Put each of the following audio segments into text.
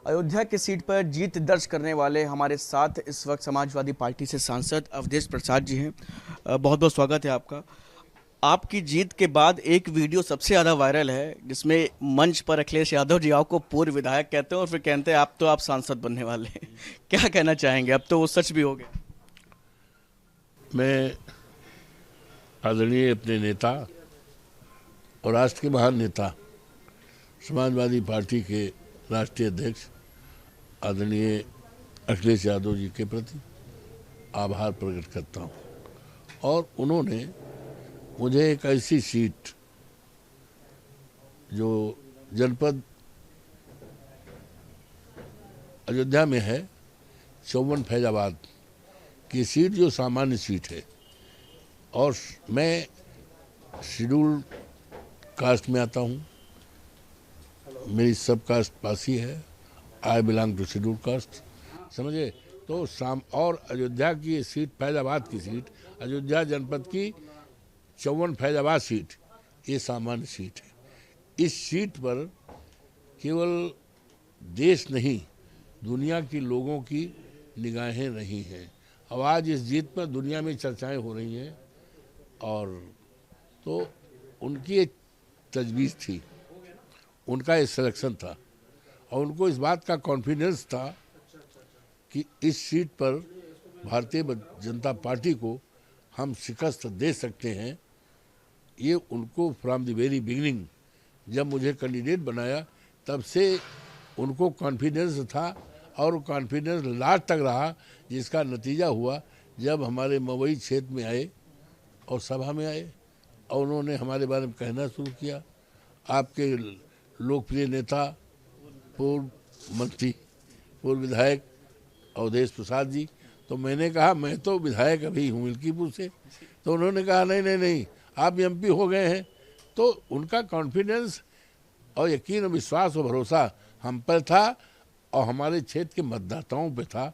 अयोध्या की सीट पर जीत दर्ज करने वाले हमारे साथ इस वक्त समाजवादी पार्टी से सांसद अवधेश प्रसाद जी हैं। बहुत बहुत स्वागत है आपका। आपकी जीत के बाद एक वीडियो सबसे ज़्यादा वायरल है जिसमें मंच पर अखिलेश यादव जी आपको पूर्व विधायक कहते हैं और फिर कहते हैं आप सांसद बनने वाले हैं। क्या कहना चाहेंगे? अब तो वो सच भी हो गया। मैं आदरणीय अपने नेता और राष्ट्र के महान नेता समाजवादी पार्टी के राष्ट्रीय अध्यक्ष आदरणीय अखिलेश यादव जी के प्रति आभार प्रकट करता हूं। और उन्होंने मुझे एक ऐसी सीट जो जनपद अयोध्या में है, चौवन फैजाबाद की सीट, जो सामान्य सीट है, और मैं शेड्यूल कास्ट में आता हूँ, मेरी सब कास्ट पासी है, I belong to schedule caste, समझे। तो और अयोध्या की सीट, फैजाबाद की सीट, अयोध्या जनपद की चौवन फैजाबाद सीट, ये सामान्य सीट है। इस सीट पर केवल देश नहीं, दुनिया के लोगों की निगाहें रही हैं। अब आज इस जीत पर दुनिया में चर्चाएं हो रही हैं, और तो उनकी एक तजवीज़ थी, उनका एक सिलेक्शन था, और उनको इस बात का कॉन्फिडेंस था कि इस सीट पर भारतीय जनता पार्टी को हम शिकस्त दे सकते हैं। ये उनको फ्रॉम द वेरी बिगिनिंग, जब मुझे कैंडिडेट बनाया तब से उनको कॉन्फिडेंस था, और कॉन्फिडेंस लास्ट तक रहा, जिसका नतीजा हुआ जब हमारे मवई क्षेत्र में आए और सभा में आए और उन्होंने हमारे बारे में कहना शुरू किया, आपके लोकप्रिय नेता, पूर्व मंत्री, पूर्व विधायक अवधेश प्रसाद जी। तो मैंने कहा मैं तो विधायक अभी हूँ मिल्कीपुर से। तो उन्होंने कहा नहीं नहीं नहीं, आप एमपी हो गए हैं। तो उनका कॉन्फिडेंस और यकीन और विश्वास और भरोसा हम पर था और हमारे क्षेत्र के मतदाताओं पे था,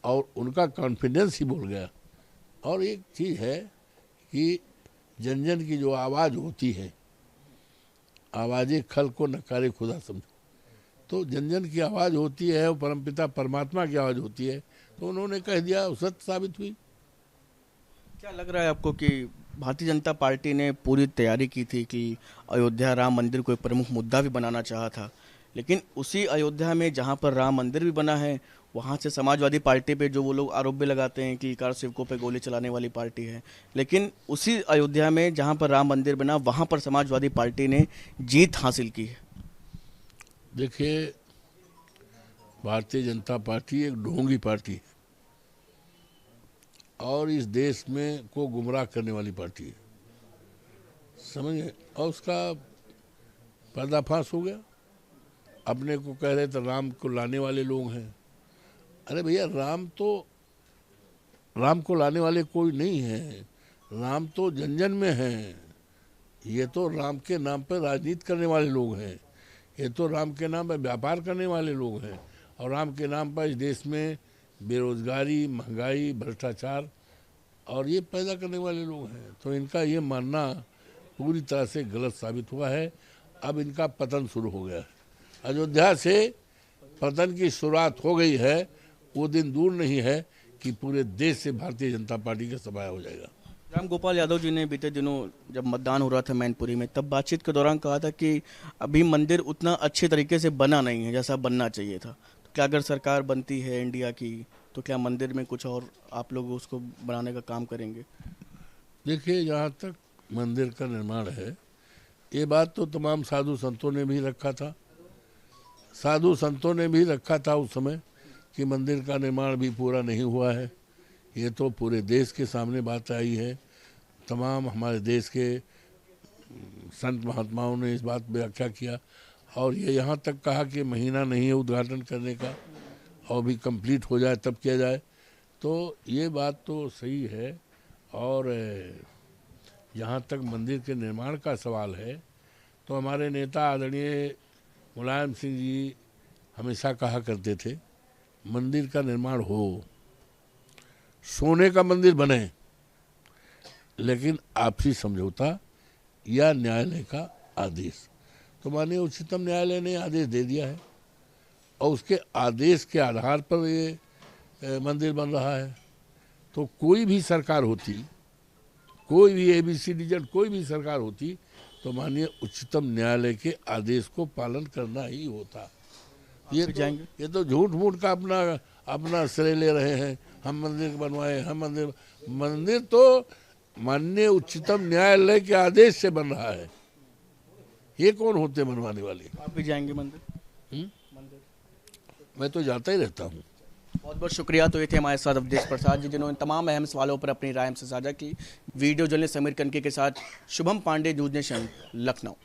और उनका कॉन्फिडेंस ही बोल गया। और एक चीज़ है कि जन जन की जो आवाज़ होती है, आवाज़ें खल को नकारे खुदा समझो, तो जन जन की आवाज़ होती है और परमपिता परमात्मा की आवाज़ होती है। तो उन्होंने कह दिया, सत्य साबित हुई। क्या लग रहा है आपको कि भारतीय जनता पार्टी ने पूरी तैयारी की थी कि अयोध्या राम मंदिर को एक प्रमुख मुद्दा भी बनाना चाहा था, लेकिन उसी अयोध्या में जहां पर राम मंदिर भी बना है, वहां से समाजवादी पार्टी पे जो वो लोग आरोप भी लगाते हैं कि कार सेवकों पे गोली चलाने वाली पार्टी है, लेकिन उसी अयोध्या में जहां पर राम मंदिर बना वहां पर समाजवादी पार्टी ने जीत हासिल की है। देखिए, भारतीय जनता पार्टी एक ढोंगी पार्टी है और इस देश में को गुमराह करने वाली पार्टी है, समझे। और उसका पर्दाफाश हो गया। अपने को कह रहे थे राम को लाने वाले लोग हैं। अरे भैया, राम को लाने वाले कोई नहीं है, राम तो जन जन में है। ये तो राम के नाम पर राजनीति करने वाले लोग हैं, ये तो राम के नाम पर व्यापार करने वाले लोग हैं, और राम के नाम पर इस देश में बेरोजगारी, महंगाई, भ्रष्टाचार और ये पैदा करने वाले लोग हैं। तो इनका ये मानना पूरी तरह से गलत साबित हुआ है। अब इनका पतन शुरू हो गया है। अयोध्या से पतन की शुरुआत हो गई है। वो दिन दूर नहीं है कि पूरे देश से भारतीय जनता पार्टी का सफाया हो जाएगा। राम गोपाल यादव जी ने बीते दिनों जब मतदान हो रहा था मैनपुरी में, तब बातचीत के दौरान कहा था कि अभी मंदिर उतना अच्छे तरीके से बना नहीं है जैसा बनना चाहिए था। तो क्या अगर सरकार बनती है इंडिया की, तो क्या मंदिर में कुछ और आप लोग उसको बनाने का काम करेंगे? देखिए, जहाँ तक मंदिर का निर्माण है, ये बात तो तमाम साधु संतों ने भी रखा था। साधु संतों ने भी रखा था उस समय कि मंदिर का निर्माण भी पूरा नहीं हुआ है। ये तो पूरे देश के सामने बात आई है। तमाम हमारे देश के संत महात्माओं ने इस बात पर व्याख्या किया, और ये यहाँ तक कहा कि महीना नहीं है उद्घाटन करने का, और भी कंप्लीट हो जाए तब किया जाए। तो ये बात तो सही है। और जहाँ तक मंदिर के निर्माण का सवाल है, तो हमारे नेता आदरणीय मुलायम सिंह जी हमेशा कहा करते थे, मंदिर का निर्माण हो, सोने का मंदिर बने, लेकिन आपसी समझौता या न्यायालय का आदेश। तो माननीय उच्चतम न्यायालय ने आदेश दे दिया है, और उसके आदेश के आधार पर ये मंदिर बन रहा है। तो कोई भी सरकार होती, कोई भी ABCD कोई भी सरकार होती, तो माननीय उच्चतम न्यायालय के आदेश को पालन करना ही होता। ये तो झूठ मूठ का अपना श्रेय ले रहे हैं, हम मंदिर बनवाए, हम मंदिर तो माननीय उच्चतम न्यायालय के आदेश से बन रहा है। ये कौन होते बनवाने वाले? आप भी जाएंगे मंदिर? मैं तो जाता ही रहता हूँ। बहुत बहुत शुक्रिया। तो ये थे हमारे साथ अवधेश प्रसाद जी, जिन्होंने तमाम अहम सवालों पर अपनी राय हमसे साझा की। वीडियो जर्नलिस्ट समीर कनके के साथ शुभम पांडे, न्यूज़ नेशन, लखनऊ।